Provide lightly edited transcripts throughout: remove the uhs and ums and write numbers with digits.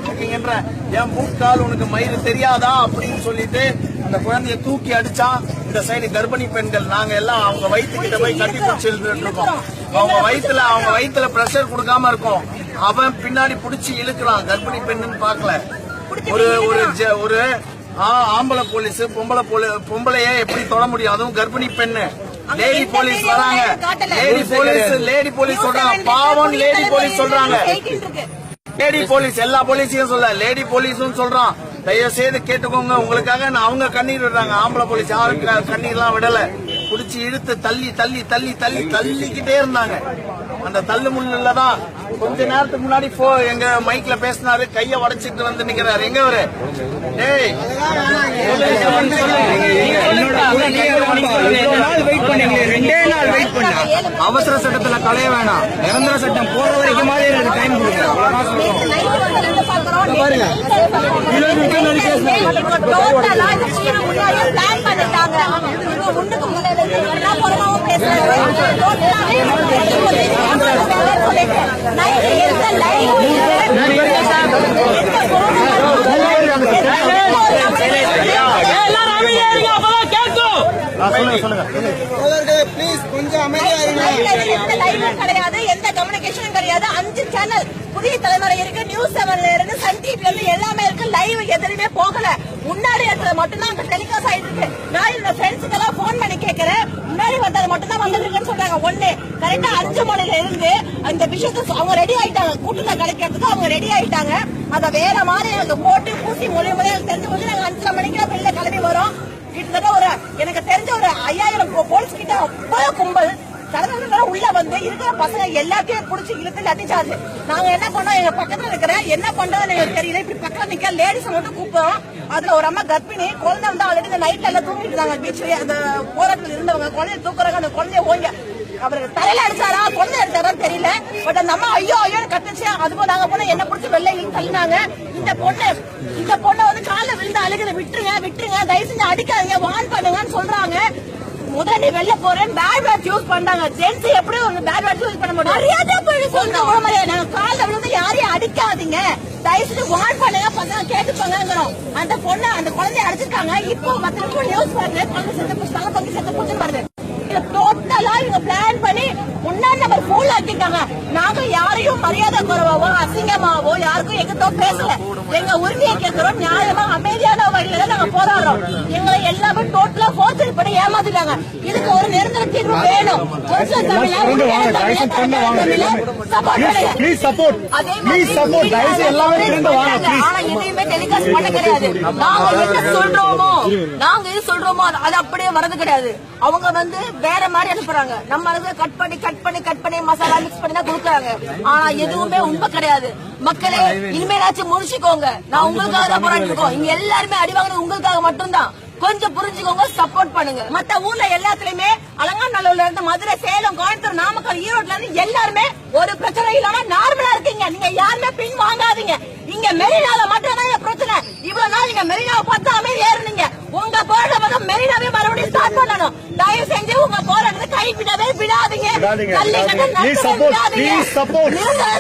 அடிச்சிட்டு இருக்கீங்கன்ற என் மூக்கால் உனக்கு மயிறு தெரியாதா அப்படின்னு சொல்லிட்டு அந்த குழந்தைய தூக்கி அடிச்சா. இந்த சைடு கர்ப்பிணி பெண்கள் நாங்க எல்லாம் அவங்க வயிற்றுக்கிட்ட போய் கட்டி பிடிச்சிட்டு இருக்கோம். அவங்க வயிற்றுல பிரஷர் கொடுக்காம இருக்கும். அவன் பின்னாடி புடிச்சு இழுக்கிறான். கர்ப்பிணி பெண்ணுன்னு பாக்கல. ஒரு ஆம்பளை போலீஸ் பொம்பளைய எப்படி தொட முடியும்? அதுவும் கர்ப்பிணி பெண்ணு. லேடி போலீஸ் வராங்க. லேடி போலீஸ் சொல்றாங்க. பாவம் லேடி போலீஸ் சொல்றாங்க. லேடி போலீஸ் எல்லா போலீஸையும் சொல்ல, லேடி போலீஸும் சொல்றான். தயவு செய்து கேட்டுக்கோங்க. உங்களுக்காக அவங்க கண்ணீர் விடுறாங்க. ஆம்பளை போலீஸ் யாரும் கண்ணீர் எல்லாம் விடல. புடிச்சு இழுத்து தள்ளிக்கிட்டே இருந்தாங்க. அந்த தள்ளு முள்ளதான் கொஞ்ச நேரத்துக்கு முன்னாடி எங்க மைக்ல பேசினாரு. கைய உடைச்சிட்டு வந்து நிக்கிறாரு. எங்க அவரு? அவசர சட்டத்துல களைய வேணாம். நிரந்தர சட்டம் போற வரைக்கும் டைம் பிளீஸ் கொஞ்சம் கிடையாது. எந்த கம்யூனிகேஷனும் கிடையாது. 5 சேனல் புதிய தலைமுறை இருக்கு. நியூஸ் 7ல இருந்து சன் டிவி இருந்து எல்லாமே இருக்கு. லைவ் எதுவுமே போகல. முன்னாடி இடத்துல மட்டும்தான் அங்க டெலிகாஸ்ட் ஆயிட்டு இருக்கு. நான் இந்த ஃப்ரெண்ட்ஸுக்கு எல்லாம் போன் பண்ணி கேட்கிறேன். முன்னாடி வந்தது மட்டும் தான் வந்துருக்குன்னு சொல்றாங்க. ஒண்ணு கரெக்டா 5 மணில இருந்து அந்த விஷயத்த அவங்க ரெடி ஆயிட்டாங்க. கூட்டத்தை கலைக்கிறதுக்கு அவங்க ரெடி ஆயிட்டாங்க. அத வேற மாதிரி எனக்கு போட்டு பூசி மொழி தெரிஞ்சு போது நாங்க 5 மணிக்கு வெளில கிளம்பி வரோம். கிட்டத்தட்ட எனக்கு தெரிஞ்ச 5000 போலீஸ் கிட்ட அவ்வளவு கும்பல் உள்ள வந்து இருக்கிற பசங்க எல்லாத்தையும் புடிச்சு இழுத்து லட்டிச்சாச்சு. நாங்க என்ன பண்ணோம்? எங்க பக்கத்துல இருக்கிற என்ன பண்றதுன்னு எனக்கு தெரியல. இப்படி பக்கத்துல நிக்க லேடிஸ் மட்டும் கூப்பிட்டோம். அதுல ஒரு அம்மா கர்ப்பிணி குழந்தை வந்து ஆல்ரெடி இந்த நைட்ல எல்லாம் தூங்கிட்டு இருந்தாங்க. பீச்ல அந்த போராட்டத்தில் இருந்தவங்க குழந்தைய தூக்குறாங்க. அந்த குழந்தைய ஓங்க அவரு தலையில அடிச்சாரா குழந்தை அடிச்சாரான்னு தெரியல. பட் அந்த அம்மா ஐயோ கத்துச்சு. அதுபோல நாங்க போன என்ன பிடிச்சி வெள்ளை தள்ளினாங்க. இந்த பொண்ணை வந்து காலில் விழுந்து அழுகுது. விட்டுருங்க தயவு செஞ்சு அடிக்காதீங்க, வான் பண்ணுங்கன்னு சொல்றாங்க. முதல்ல வெளில போறேன் பேட் வேர்ட்ஸ் யூஸ் பண்றாங்க. ஜென்ஸ் எப்படி ஒரு பேட் வேர்ட்ஸ் யூஸ் பண்ண முடியும்? மரியாதை போய் சொல்றோம். நாங்க காலில் விழுந்து யாரையும் அடிக்காதீங்க, தயவு செஞ்சு வான் பண்ணுங்க, பசங்க கேட்டுப்பாங்கிறோம். அந்த குழந்தைய அடிச்சிருக்காங்க. இப்போ 10 நிமிஷம் நியூஸ் பாருங்க. குழந்தை செத்து போச்சு வருது. டோட்டலா இவங்க பிளான் பண்ணி முன்னாடி நம்பர் ஃபுல் ஆக்கிட்டாங்க. நாங்க யாரையும் மரியாதை குறைவாவோ அசிங்கமாவோ யாருக்கும் எங்கத்தோ பேசல. எங்க உரிமையை கேட்கிறோம். நியாயமா அமைதியான வழியில நாங்க போராடுறோம். எங்களை எல்லாமே டோட்டலா போர்ச்சல் பண்ணி ஏமாத்திட்டாங்க. இதுக்கு ஒரு நிரந்தர தீர்வு வேணும். எதையுமே டெலிகாஸ்ட் பண்ண கிடையாது. நாங்க எது சொல்றோமோ அது அப்படியே வரது கிடையாது. அவங்க வந்து வேற மாதிரி அனுப்புறாங்க. நம்ம கட் பண்ணி மசாலா மிக்ஸ் பண்ணி தான் கொடுக்குறாங்க. ஆனா எதுவுமே உண்மை கிடையாது. மக்களே இனிமேலாச்சும் முடிச்சுக்கோங்க. நான் உங்களுக்காக தான் போராடிட்டு இருக்கோம். இங்க எல்லாருமே அடி வாங்குறது உங்களுக்காக மட்டும்தான். கொஞ்சம் புரிஞ்சுக்கோங்க, சப்போர்ட் பண்ணுங்க. மத்த ஊர்ல எல்லாத்துலயுமே அலங்காநல்லூர்ல இருந்து மதுரை, சேலம், கோயம்புத்தூர், நாமக்கல், ஈரோட்ல இருந்து எல்லாருமே ஒரு பிரச்சனை இல்லாம நார்மலா இருக்கீங்க. நீங்க யாருமே பின் வாங்காதீங்க. இங்க மெரினால மட்டும் தான் பிரச்சனை. இவ்வளவு நாள் நீங்க மெரினாவை பார்த்து அமைதி ஏறுனீங்க. உங்க போராட்டம் மெரினாவே மறுபடியும் ஸ்டார்ட் பண்ணணும். தயவு செஞ்சு உங்க போராட்டத்தை கைவிடவே விடாதீங்க.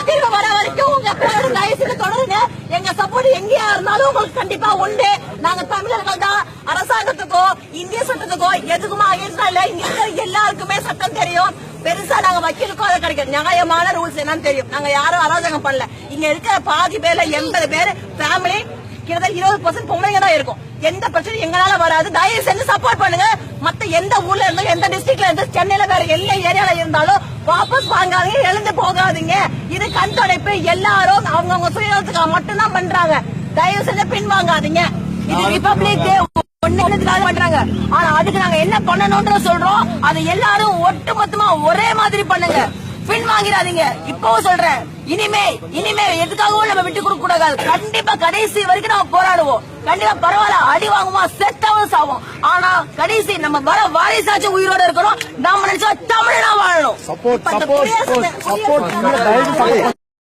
தீர்வு வர வரைக்கும் உங்க போராட்டம் தயவு செஞ்சு தொடருங்க. எங்க சப்போர்ட் எங்கேயா இருந்தாலும் உங்களுக்கு கண்டிப்பா உண்டு. நாங்க தமிழர்கள் தான். அரசாங்கத்துக்கோ இந்திய சட்டத்துக்கோ எதுக்குமா இல்ல. இங்க இருக்கிற எல்லாருக்குமே சட்டம் தெரியும். பெருசா நாங்க வக்கீலுக்கும் அதை கிடைக்கும். நியாயமான ரூல்ஸ் என்னன்னு தெரியும். நாங்க யாரும் அராஜகம் பண்ணல. இங்க இருக்கிற பாதி பேர்ல 80 பேர் ஃபேமிலி, கிட்டத்தட்ட 20% பொம்பளைங்க தான் இருக்கும். எந்த பிரச்சனையும் எங்களால வராது. தயவு செஞ்சு சப்போர்ட் பண்ணுங்க. மத்த எந்த ஊர்ல இருந்தாலும், எந்த டிஸ்ட்ரிக்ட்ல இருந்து, சென்னையில வேற எல்லா ஏரியால இருந்தாலும் வாபஸ் வாங்காதீங்க, எழுந்து போகாதீங்க. இது கண் துடைப்பு. எல்லாரும் அவங்கவுங்க சுயநலத்துக்காக மட்டும்தான் பண்றாங்க. தயவு செஞ்சு பின் வாங்காதீங்க. இது ரிபப்ளிக் டே பண்றாங்க. ஆனா அதுக்கு நாங்க என்ன பண்ணணும்ன்ற சொல்றோம். அது எல்லாரும் ஒட்டுமொத்தமா ஒரே மாதிரி பண்ணுங்க. பின் வாங்கிறாதீங்க. இப்பவும் சொல்றேன், இனிமே எதுக்காகவும் நம்ம விட்டு கொடுக்க கூடாது. கண்டிப்பா கடைசி வரைக்கும் நம்ம போராடுவோம். கண்டிப்பா பரவாயில்ல, அடி வாங்குவோம், செத்தாவும் சாவோம். ஆனா கடைசி நம்ம வர வாரிசாச்சும் உயிரோட இருக்கணும். நம்ம நினைச்சா தமிழனா வாழணும்.